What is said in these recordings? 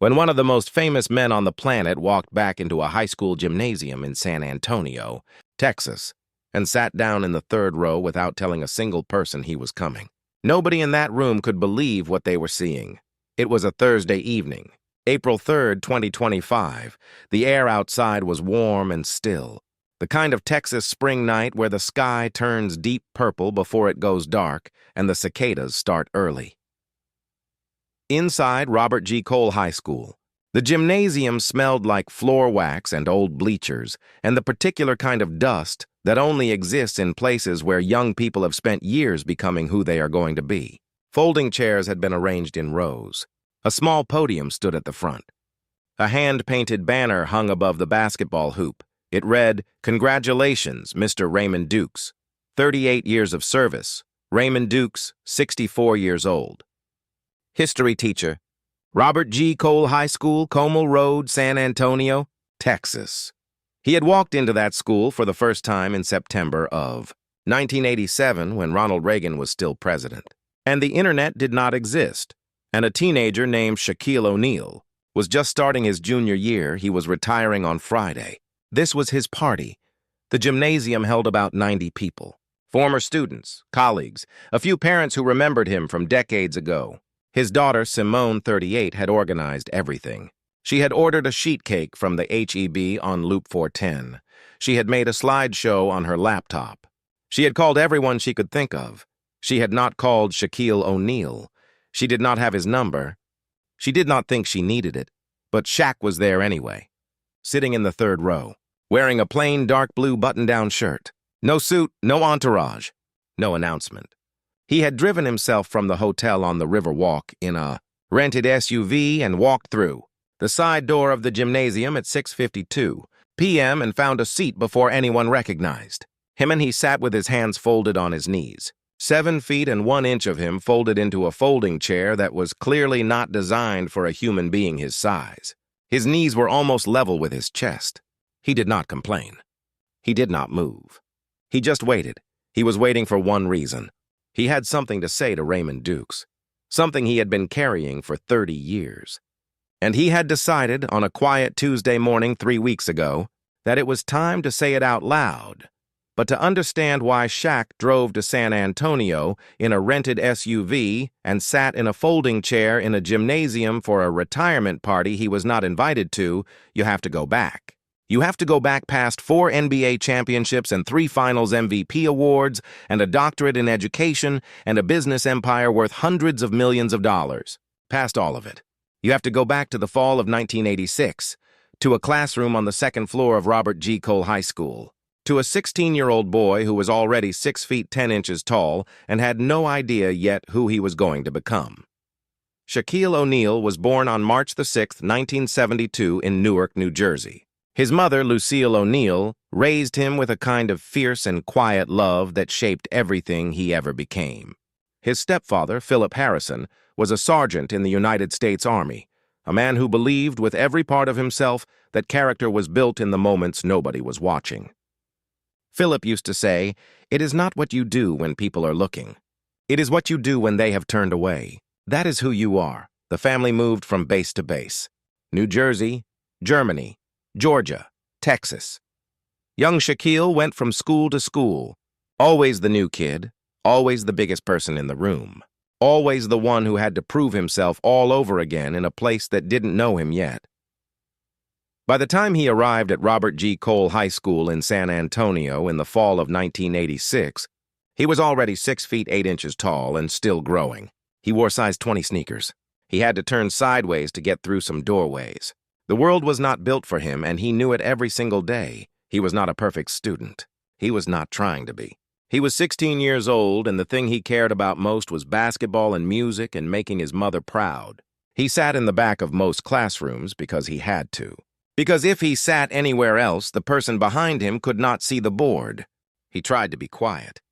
when one of the most famous men on the planet walked back into a high school gymnasium in San Antonio, Texas, and sat down in the third row without telling a single person he was coming. Nobody in that room could believe what they were seeing. It was a Thursday evening, April 3rd, 2025. The air outside was warm and still, the kind of Texas spring night where the sky turns deep purple before it goes dark and the cicadas start early. Inside Robert G. Cole High School, the gymnasium smelled like floor wax and old bleachers and the particular kind of dust that only exists in places where young people have spent years becoming who they are going to be. Folding chairs had been arranged in rows. A small podium stood at the front. A hand-painted banner hung above the basketball hoop. It read, "Congratulations, Mr. Raymond Dukes. 38 years of service. Raymond Dukes, 64 years old. History teacher, Robert G. Cole High School, Comel Road, San Antonio, Texas." He had walked into that school for the first time in September of 1987 when Ronald Reagan was still president. And the internet did not exist. And a teenager named Shaquille O'Neal was just starting his junior year. He was retiring on Friday. This was his party. The gymnasium held about 90 people. Former students, colleagues, a few parents who remembered him from decades ago. His daughter, Simone, 38, had organized everything. She had ordered a sheet cake from the HEB on Loop 410. She had made a slideshow on her laptop. She had called everyone she could think of. She had not called Shaquille O'Neal. She did not have his number. She did not think she needed it, but Shaq was there anyway, sitting in the third row, wearing a plain dark blue button-down shirt. No suit, no entourage, no announcement. He had driven himself from the hotel on the Riverwalk in a rented SUV and walked through the side door of the gymnasium at 6:52 p.m. and found a seat before anyone recognized him, and he sat with his hands folded on his knees. 7 feet and 1 inch of him folded into a folding chair that was clearly not designed for a human being his size. His knees were almost level with his chest. He did not complain. He did not move. He just waited. He was waiting for one reason. He had something to say to Raymond Dukes, something he had been carrying for 30 years. And he had decided on a quiet Tuesday morning 3 weeks ago that it was time to say it out loud. But to understand why Shaq drove to San Antonio in a rented SUV and sat in a folding chair in a gymnasium for a retirement party he was not invited to, you have to go back. You have to go back past 4 NBA championships and 3 finals MVP awards and a doctorate in education and a business empire worth hundreds of millions of dollars. Past all of it. You have to go back to the fall of 1986, to a classroom on the second floor of Robert G. Cole High School, to a 16-year-old boy who was already 6 feet 10 inches tall and had no idea yet who he was going to become. Shaquille O'Neal was born on March the 6th, 1972 in Newark, New Jersey. His mother, Lucille O'Neal, raised him with a kind of fierce and quiet love that shaped everything he ever became. His stepfather, Philip Harrison, was a sergeant in the United States Army, a man who believed with every part of himself that character was built in the moments nobody was watching. Philip used to say, "It is not what you do when people are looking. It is what you do when they have turned away. That is who you are." The family moved from base to base. New Jersey, Germany, Georgia, Texas. Young Shaquille went from school to school, always the new kid, always the biggest person in the room, always the one who had to prove himself all over again in a place that didn't know him yet. By the time he arrived at Robert G. Cole High School in San Antonio in the fall of 1986, he was already 6 feet 8 inches tall and still growing. He wore size 20 sneakers. He had to turn sideways to get through some doorways. The world was not built for him, and he knew it every single day. He was not a perfect student. He was not trying to be. He was 16 years old, and the thing he cared about most was basketball and music and making his mother proud. He sat in the back of most classrooms because he had to. Because if he sat anywhere else, the person behind him could not see the board. He tried to be quiet.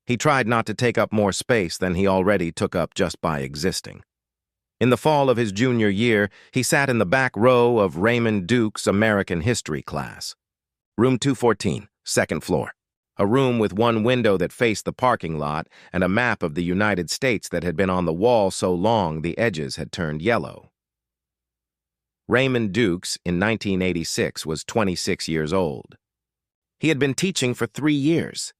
He tried not to take up more space than he already took up just by existing. In the fall of his junior year, he sat in the back row of Raymond Dukes' American History class. Room 214, second floor. A room with one window that faced the parking lot and a map of the United States that had been on the wall so long the edges had turned yellow. Raymond Dukes, in 1986, was 26 years old. He had been teaching for 3 years.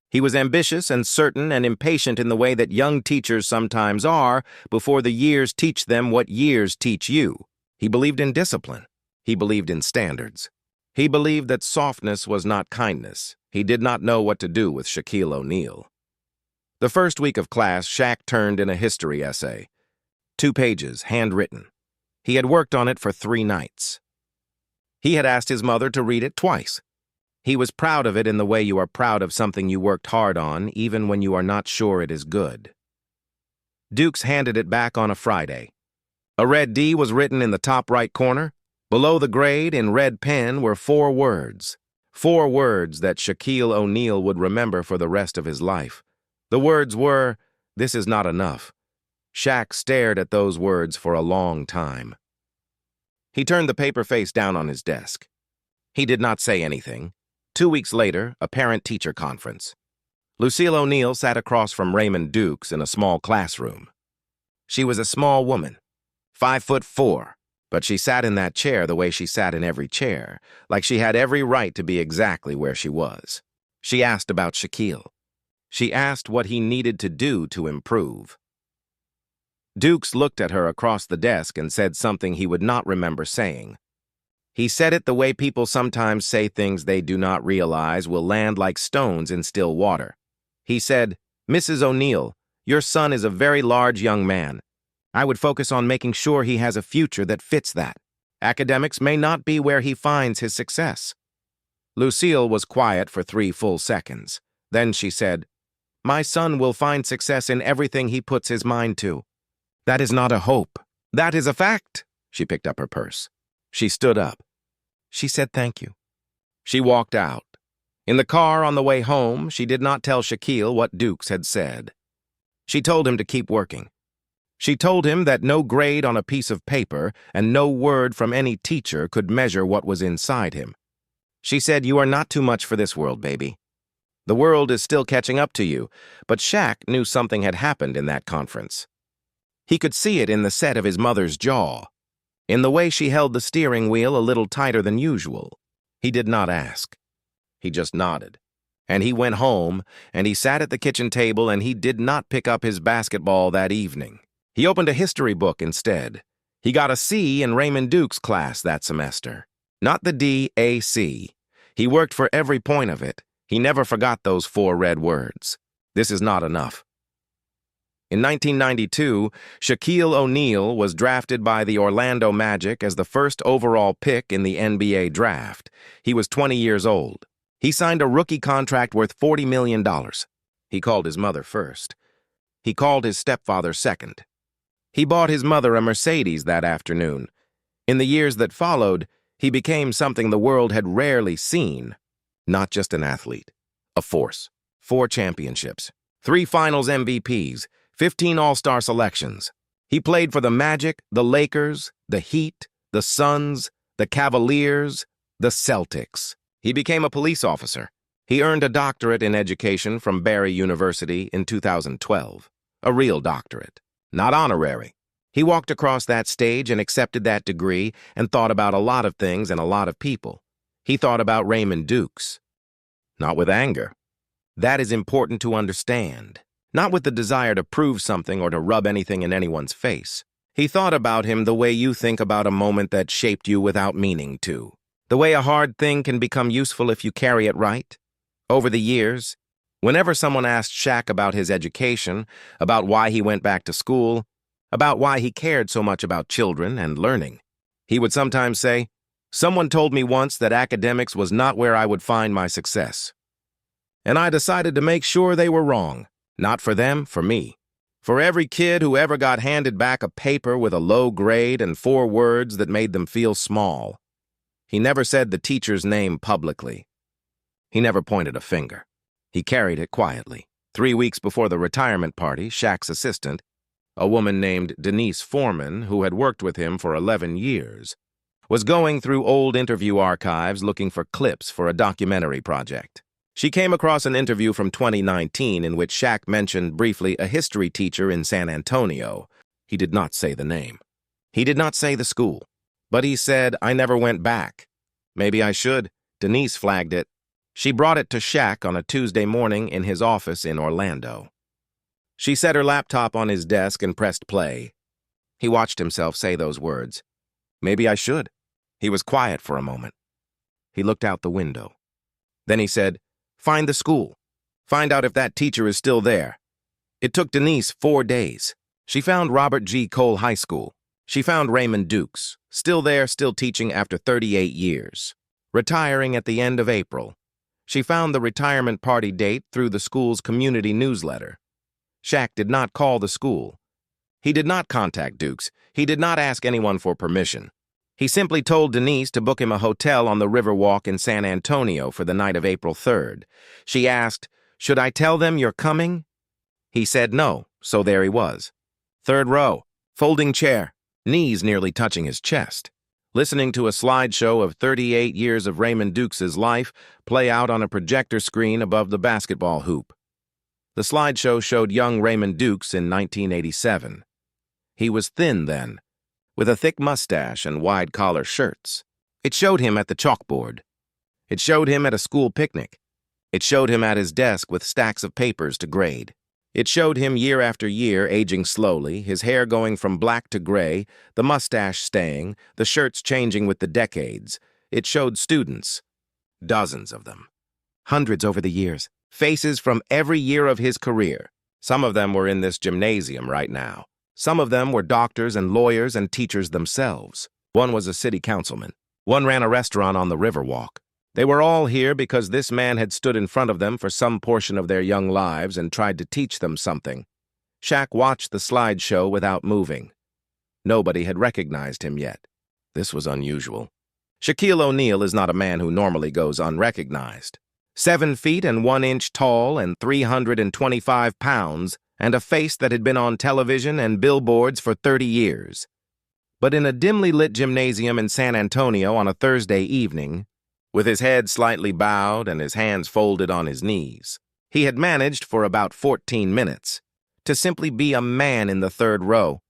He was ambitious and certain and impatient in the way that young teachers sometimes are before the years teach them what years teach you. He believed in discipline. He believed in standards. He believed that softness was not kindness. He did not know what to do with Shaquille O'Neal. The first week of class, Shaq turned in a history essay. 2 pages, handwritten. He had worked on it for 3 nights. He had asked his mother to read it twice. He was proud of it in the way you are proud of something you worked hard on, even when you are not sure it is good. Dukes handed it back on a Friday. A red D was written in the top right corner. Below the grade, in red pen, were 4 words. 4 words that Shaquille O'Neal would remember for the rest of his life. The words were, "This is not enough." Shaq stared at those words for a long time. He turned the paper face down on his desk. He did not say anything. 2 weeks later, a parent-teacher conference. Lucille O'Neal sat across from Raymond Dukes in a small classroom. She was a small woman, 5'4", but she sat in that chair the way she sat in every chair, like she had every right to be exactly where she was. She asked about Shaquille. She asked what he needed to do to improve. Dukes looked at her across the desk and said something he would not remember saying. He said it the way people sometimes say things they do not realize will land like stones in still water. He said, "Mrs. O'Neal, your son is a very large young man. I would focus on making sure he has a future that fits that. Academics may not be where he finds his success." Lucille was quiet for 3 full seconds. Then she said, "My son will find success in everything he puts his mind to." "That is not a hope. That is a fact." She picked up her purse. She stood up. She said thank you. She walked out. In the car on the way home, she did not tell Shaquille what Dukes had said. She told him to keep working. She told him that no grade on a piece of paper and no word from any teacher could measure what was inside him. She said, "You are not too much for this world, baby. The world is still catching up to you." But Shaq knew something had happened in that conference. He could see it in the set of his mother's jaw, in the way she held the steering wheel a little tighter than usual. He did not ask. He just nodded. And he went home, and he sat at the kitchen table, and he did not pick up his basketball that evening. He opened a history book instead. He got a C in Raymond Dukes' class that semester. Not the D, A, C. He worked for every point of it. He never forgot those 4 red words. This is not enough. In 1992, Shaquille O'Neal was drafted by the Orlando Magic as the first overall pick in the NBA draft. He was 20 years old. He signed a rookie contract worth $40 million. He called his mother first. He called his stepfather second. He bought his mother a Mercedes that afternoon. In the years that followed, he became something the world had rarely seen. Not just an athlete, a force. 4 championships, 3 finals MVPs, 15 All-Star selections. He played for the Magic, the Lakers, the Heat, the Suns, the Cavaliers, the Celtics. He became a police officer. He earned a doctorate in education from Barry University in 2012. A real doctorate, not honorary. He walked across that stage and accepted that degree and thought about a lot of things and a lot of people. He thought about Raymond Dukes. Not with anger. That is important to understand. Not with the desire to prove something or to rub anything in anyone's face. He thought about him the way you think about a moment that shaped you without meaning to. The way a hard thing can become useful if you carry it right. Over the years, whenever someone asked Shaq about his education, about why he went back to school, about why he cared so much about children and learning, he would sometimes say, "Someone told me once that academics was not where I would find my success. And I decided to make sure they were wrong. Not for them, for me. For every kid who ever got handed back a paper with a low grade and 4 words that made them feel small." He never said the teacher's name publicly. He never pointed a finger. He carried it quietly. 3 weeks before the retirement party, Shaq's assistant, a woman named Denise Foreman, who had worked with him for 11 years, was going through old interview archives looking for clips for a documentary project. She came across an interview from 2019 in which Shaq mentioned briefly a history teacher in San Antonio. He did not say the name. He did not say the school. But he said, I never went back. Maybe I should. Denise flagged it. She brought it to Shaq on a Tuesday morning in his office in Orlando. She set her laptop on his desk and pressed play. He watched himself say those words. Maybe I should. He was quiet for a moment. He looked out the window. Then he said, find the school. Find out if that teacher is still there. It took Denise 4 days. She found Robert G. Cole High School. She found Raymond Dukes, still there, still teaching after 38 years. Retiring at the end of April. She found the retirement party date through the school's community newsletter. Shaq did not call the school. He did not contact Dukes. He did not ask anyone for permission. He simply told Denise to book him a hotel on the Riverwalk in San Antonio for the night of April 3rd. She asked, should I tell them you're coming? He said no, so there he was. Third row, folding chair, knees nearly touching his chest, listening to a slideshow of 38 years of Raymond Dukes' life play out on a projector screen above the basketball hoop. The slideshow showed young Raymond Dukes in 1987. He was thin then, with a thick mustache and wide collar shirts. It showed him at the chalkboard. It showed him at a school picnic. It showed him at his desk with stacks of papers to grade. It showed him year after year aging slowly, his hair going from black to gray, the mustache staying, the shirts changing with the decades. It showed students, dozens of them, hundreds over the years, faces from every year of his career. Some of them were in this gymnasium right now. Some of them were doctors and lawyers and teachers themselves. One was a city councilman. One ran a restaurant on the Riverwalk. They were all here because this man had stood in front of them for some portion of their young lives and tried to teach them something. Shaq watched the slideshow without moving. Nobody had recognized him yet. This was unusual. Shaquille O'Neal is not a man who normally goes unrecognized. 7 feet and 1 inch tall and 325 pounds, and a face that had been on television and billboards for 30 years. But in a dimly lit gymnasium in San Antonio on a Thursday evening, with his head slightly bowed and his hands folded on his knees, he had managed for about 14 minutes to simply be a man in the third row.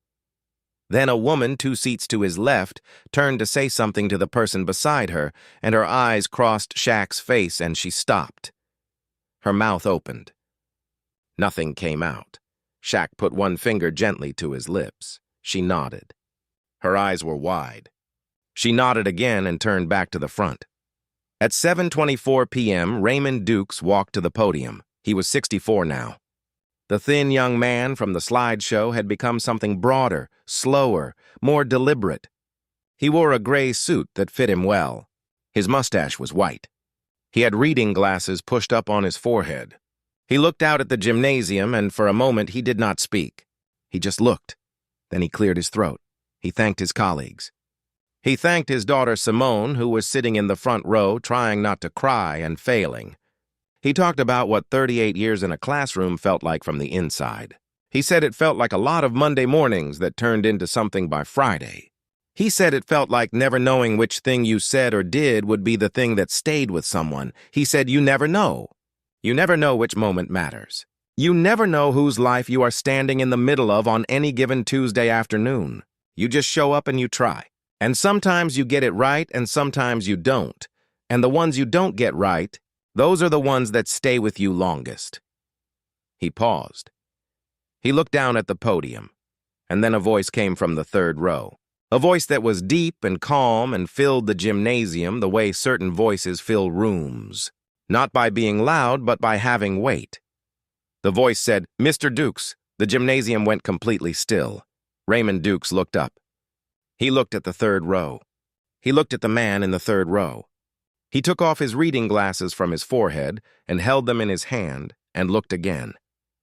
Then a woman 2 seats to his left turned to say something to the person beside her, and her eyes crossed Shaq's face and she stopped. Her mouth opened. Nothing came out. Shaq put one finger gently to his lips. She nodded. Her eyes were wide. She nodded again and turned back to the front. At 7:24 p.m., Raymond Dukes walked to the podium. He was 64 now. The thin young man from the slideshow had become something broader, slower, more deliberate. He wore a gray suit that fit him well. His mustache was white. He had reading glasses pushed up on his forehead. He looked out at the gymnasium, and for a moment he did not speak. He just looked. Then he cleared his throat. He thanked his colleagues. He thanked his daughter Simone, who was sitting in the front row trying not to cry and failing. He talked about what 38 years in a classroom felt like from the inside. He said it felt like a lot of Monday mornings that turned into something by Friday. He said it felt like never knowing which thing you said or did would be the thing that stayed with someone. He said you never know. You never know which moment matters. You never know whose life you are standing in the middle of on any given Tuesday afternoon. You just show up and you try. And sometimes you get it right and sometimes you don't. And the ones you don't get right, those are the ones that stay with you longest. He paused. He looked down at the podium, and then a voice came from the third row. A voice that was deep and calm and filled the gymnasium the way certain voices fill rooms. Not by being loud, but by having weight. The voice said, "Mr. Dukes." The gymnasium went completely still. Raymond Dukes looked up. He looked at the third row. He looked at the man in the third row. He took off his reading glasses from his forehead and held them in his hand and looked again.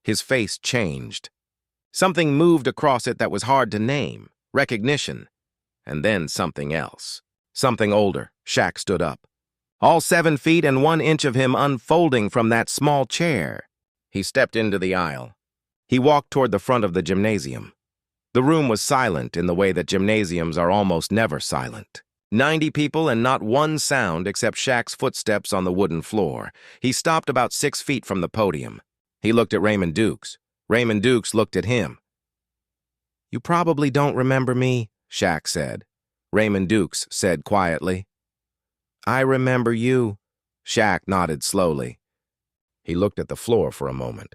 His face changed. Something moved across it that was hard to name, recognition, and then something else. Something older. Shaq stood up. All 7 feet and 1 inch of him unfolding from that small chair. He stepped into the aisle. He walked toward the front of the gymnasium. The room was silent in the way that gymnasiums are almost never silent. 90 people and not one sound except Shaq's footsteps on the wooden floor. He stopped about 6 feet from the podium. He looked at Raymond Dukes. Raymond Dukes looked at him. "You probably don't remember me," Shaq said. Raymond Dukes said quietly. I remember you. Shaq nodded slowly. He looked at the floor for a moment.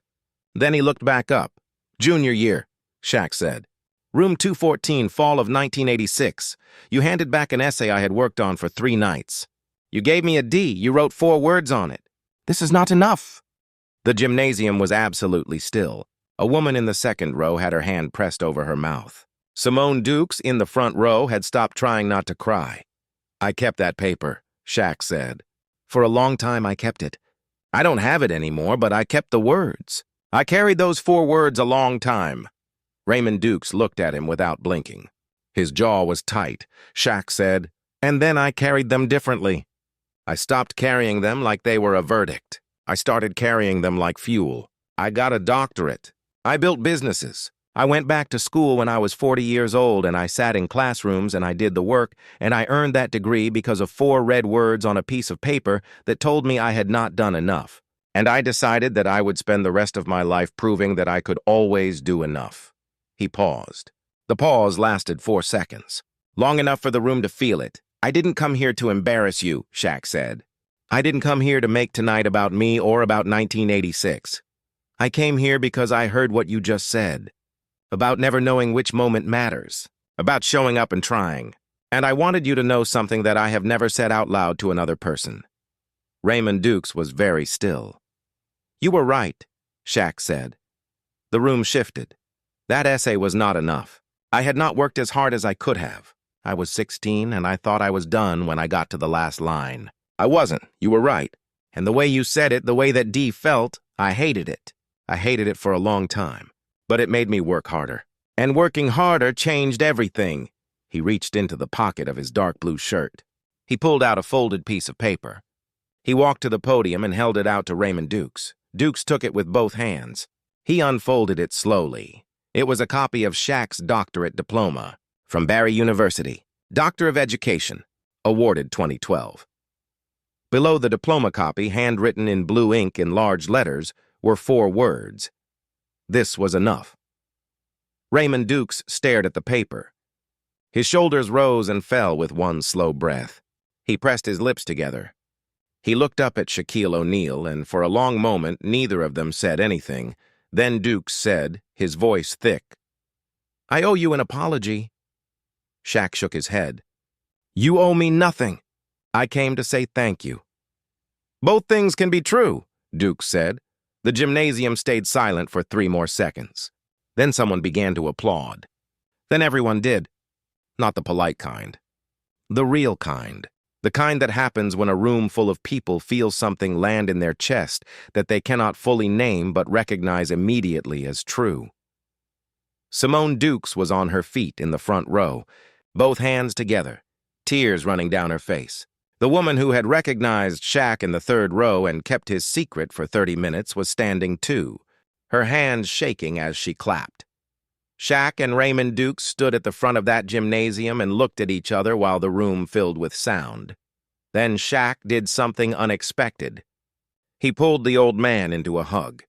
Then he looked back up. Junior year, Shaq said. Room 214, fall of 1986. You handed back an essay I had worked on for 3 nights. You gave me a D. You wrote 4 words on it. This is not enough. The gymnasium was absolutely still. A woman in the second row had her hand pressed over her mouth. Simone Dukes, in the front row, had stopped trying not to cry. I kept that paper, Shaq said. For a long time I kept it. I don't have it anymore, but I kept the words. I carried those 4 words a long time. Raymond Dukes looked at him without blinking. His jaw was tight. Shaq said, and then I carried them differently. I stopped carrying them like they were a verdict. I started carrying them like fuel. I got a doctorate. I built businesses. I went back to school when I was 40 years old, and I sat in classrooms and I did the work, and I earned that degree because of 4 red words on a piece of paper that told me I had not done enough. And I decided that I would spend the rest of my life proving that I could always do enough. He paused. The pause lasted 4 seconds. Long enough for the room to feel it. I didn't come here to embarrass you, Shaq said. I didn't come here to make tonight about me or about 1986. I came here because I heard what you just said. About never knowing which moment matters. About showing up and trying. And I wanted you to know something that I have never said out loud to another person. Raymond Dukes was very still. You were right, Shaq said. The room shifted. That essay was not enough. I had not worked as hard as I could have. I was 16, and I thought I was done when I got to the last line. I wasn't. You were right. And the way you said it, the way that Dee felt, I hated it. I hated it for a long time. But it made me work harder. And working harder changed everything. He reached into the pocket of his dark blue shirt. He pulled out a folded piece of paper. He walked to the podium and held it out to Raymond Dukes. Dukes took it with both hands. He unfolded it slowly. It was a copy of Shaq's doctorate diploma from Barry University, Doctor of Education, awarded 2012. Below the diploma copy, handwritten in blue ink in large letters, were 4 words. This was enough. Raymond Dukes stared at the paper. His shoulders rose and fell with one slow breath. He pressed his lips together. He looked up at Shaquille O'Neal, and for a long moment neither of them said anything. Then Dukes said, his voice thick, I owe you an apology. Shaq shook his head. You owe me nothing. I came to say thank you. Both things can be true, Dukes said. The gymnasium stayed silent for 3 more seconds. Then someone began to applaud. Then everyone did. Not the polite kind. The real kind. The kind that happens when a room full of people feel something land in their chest that they cannot fully name but recognize immediately as true. Simone Dukes was on her feet in the front row, both hands together, tears running down her face. The woman who had recognized Shaq in the 3rd row and kept his secret for 30 minutes was standing too, her hands shaking as she clapped. Shaq and Raymond Dukes stood at the front of that gymnasium and looked at each other while the room filled with sound. Then Shaq did something unexpected. He pulled the old man into a hug.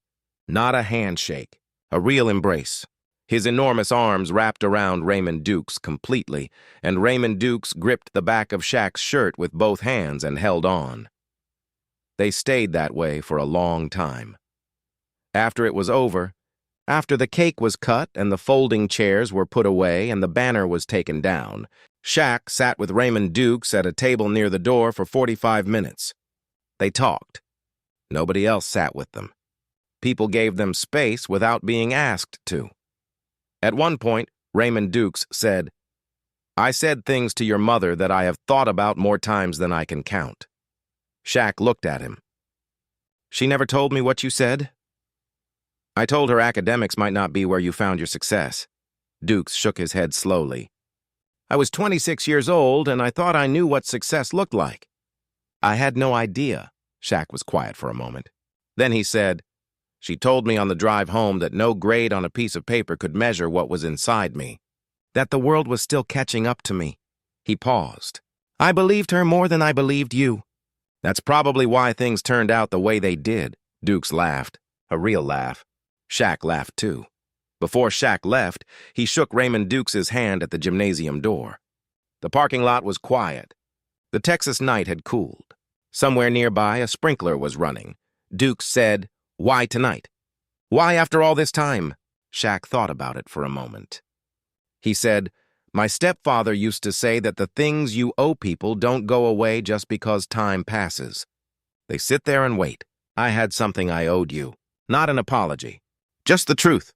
Not a handshake, a real embrace. His enormous arms wrapped around Raymond Dukes completely, and Raymond Dukes gripped the back of Shaq's shirt with both hands and held on. They stayed that way for a long time. After it was over, after the cake was cut and the folding chairs were put away and the banner was taken down, Shaq sat with Raymond Dukes at a table near the door for 45 minutes. They talked. Nobody else sat with them. People gave them space without being asked to. At one point, Raymond Dukes said, I said things to your mother that I have thought about more times than I can count. Shaq looked at him. She never told me what you said? I told her academics might not be where you found your success. Dukes shook his head slowly. I was 26 years old, and I thought I knew what success looked like. I had no idea. Shaq was quiet for a moment. Then he said, she told me on the drive home that no grade on a piece of paper could measure what was inside me. That the world was still catching up to me. He paused. I believed her more than I believed you. That's probably why things turned out the way they did. Dukes laughed. A real laugh. Shaq laughed too. Before Shaq left, he shook Raymond Dukes' hand at the gymnasium door. The parking lot was quiet. The Texas night had cooled. Somewhere nearby, a sprinkler was running. Duke said, "Why tonight?" "Why after all this time?" Shaq thought about it for a moment. He said, "My stepfather used to say that the things you owe people don't go away just because time passes. They sit there and wait. I had something I owed you. Not an apology. Just the truth.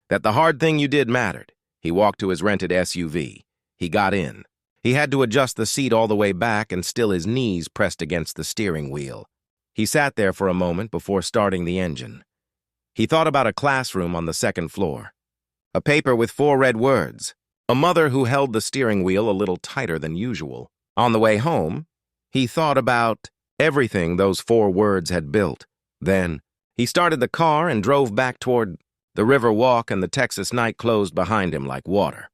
That the hard thing you did mattered." He walked to his rented SUV. He got in. He had to adjust the seat all the way back and still his knees pressed against the steering wheel. He sat there for a moment before starting the engine. He thought about a classroom on the second floor. A paper with 4 red words. A mother who held the steering wheel a little tighter than usual. On the way home, he thought about everything those 4 words had built. Then, he started the car and drove back toward the river walk, and the Texas night closed behind him like water.